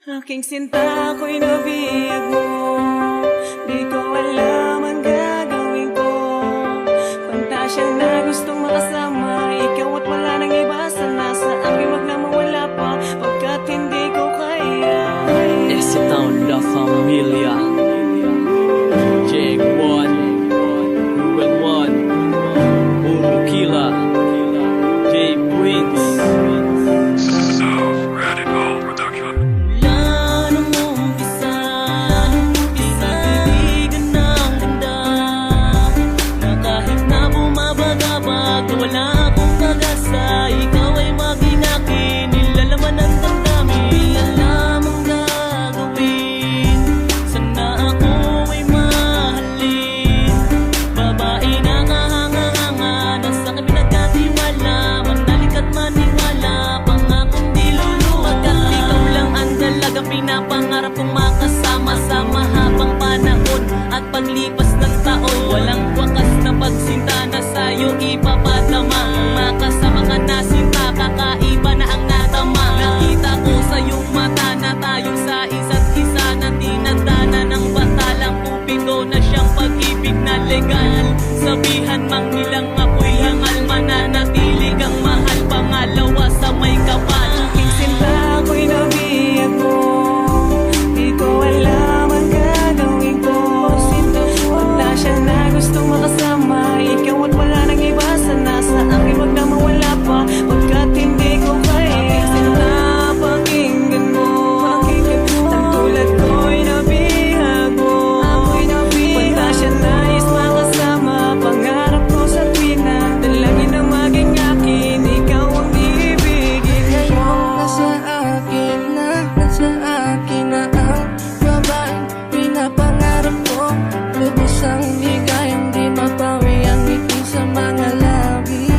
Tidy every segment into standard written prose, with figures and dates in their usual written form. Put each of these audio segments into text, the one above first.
Aking sinta, ako'y nabiyag mo. Di ko alam ang gagawin ko. Pantasya na gustong makasama ikaw at wala nang iba. Sana sa akin wag na mawala pa, pagkat hindi ko kaya. Ese Town La Familia, Jake One, Ruben One, Uno Kila, J Prince. Wala akong pag-asa, ikaw ay maging akin. Nilalaman ng damdamin, di alam ang gagawin. Sana ako ay mahalin. Babae na kahanga-hanga, nasa akin pinagkatiwala. Manalik at maniwala, pangakong di luluwa. Pagkat ikaw lang ang dalaga, pinapangarap kong makasama sa mahabang panahon at paglipas ng taon. Walang wakas na pagsinta na sa'yo ipapadama. Makasama ka na sinta, kakaiba na ang natama. Nakita ko sa iyong mata na tayong sa isa't isa na dinadana ng batalang pupigo na siyang pag-ibig na legal. Sabihan mang nilang ako'y hangal, mananatili kang mahal, pangalawa sa may kapal. Aking sinta, ako'y nabiyag mo. Di ko alam ang gagawin ko. Pantasya na gustong makasama ikaw at wala nang iba. Sana sa akin wag na mawala pa, pagkat hindi ko kaya. Aking sinta, pakinggan mo. Ang tulad ko'y nabihag mo. Pantasya nais makasama, pangarap ko sa tuwina. Dalangin na maging akin, ikaw ang ibigin ko. Nasa akin na ang babaeng pinapangarap ko. Lubos ang ligayang di mapawi ang ngiti sa mga labi,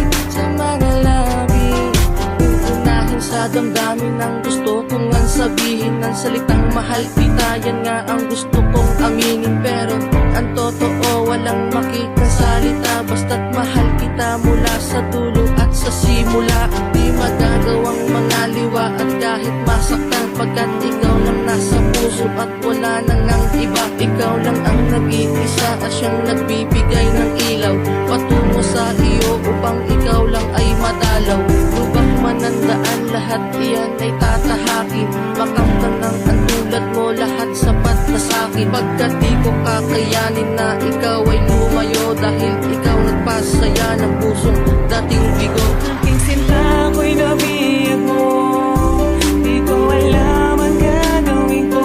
uunahin sa damdamin ang gusto kong ang sabihin ng salitang mahal kita. Yan nga ang gusto kong aminin, pero ang totoo walang makikasalita. Basta't mahal kita mula sa dulo at sa simula. Di magagawang mangaliwa at kahit masaktan, pagkat ikaw lang nasa puso at wala nang ang iba. Ikaw lang ang nag-iisa at siyang nagbibigay ng ilaw patungo sa iyo upang ikaw lang ay madalaw. Lubak man ang daan, lahat iyan ay tatahakin. Makamtan ng ang tulad mo, lahat sapat na sa'kin. Pagkat di ko kakayanin na ikaw ay lumayo, dahil ikaw nagpasaya ng pusong dating bigo. Aking sinta, ako'y nabiyag mo. Di ko alam ang gagawin ko.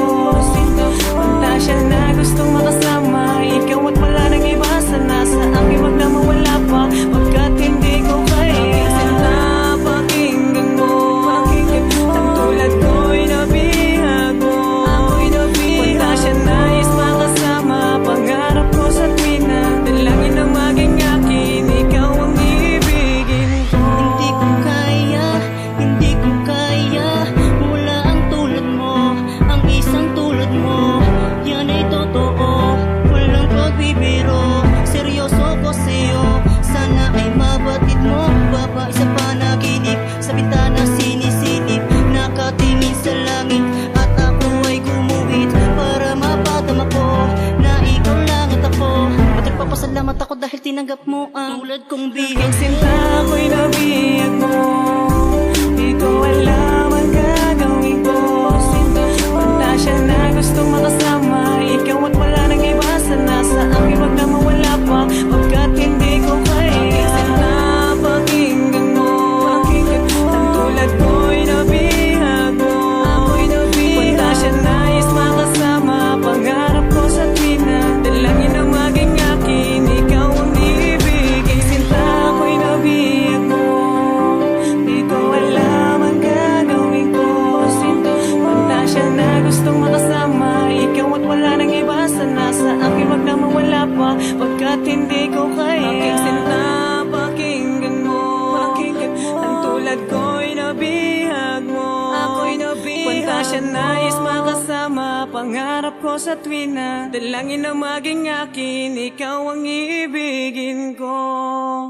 Pantasya na gustong makasama ikaw at wala nang iba. Sana sa akin wag na mawala pa, pagkat hindi ko kaya. Aking sinta, pakinggan mo. Ang tulad ko'y nabihag mo. Pantasya nais makasama, pangarap ko sa tuwina. Dalangin na maging akin, ikaw ang ibigin ko. Hindi ko kaya, wala ang tulad mo, ang isang tulad mo. Yan ay totoo, walang pagbibiro. Seryoso ko sa'yo, sana ay mabatid mo. Babae sa panaginip, sa bintana sinisilip, nakatingin sa langit, at ako ay gumuhit para mapadama ko na ikaw lang at ako. At nagpapasalamat ako dahil tinanggap mo ang tulad kong bihag. Aking sinta, ako'y nabiyag mo. Di ko alam ang gagawin ko. Pantasya na gustong makasama ikaw at wala nang iba. Sana sa akin wag na mawala pa, pagkat hindi ko kaya. Aking sinta, pakinggan mo. Ang tulad ko'y nabihag mo. Pantasya nais makasama, pangarap ko sa tuwina. Dalangin na maging akin, ikaw ang ibig. Aking sinta, ako'y nabihag mo. Di ko alam ang gagawin ko. Pantasya na gustong makasama ikaw at wala nang iba. Sana sa akin wag na mawala pa, pagkat hindi ko kaya. Aking sinta, pakinggan mo. Ang tulad ko'y nabihag mo. Pantasya nais makasama, pangarap ko sa tuwina. Dalangin na maging akin, ikaw ang ibigin ko.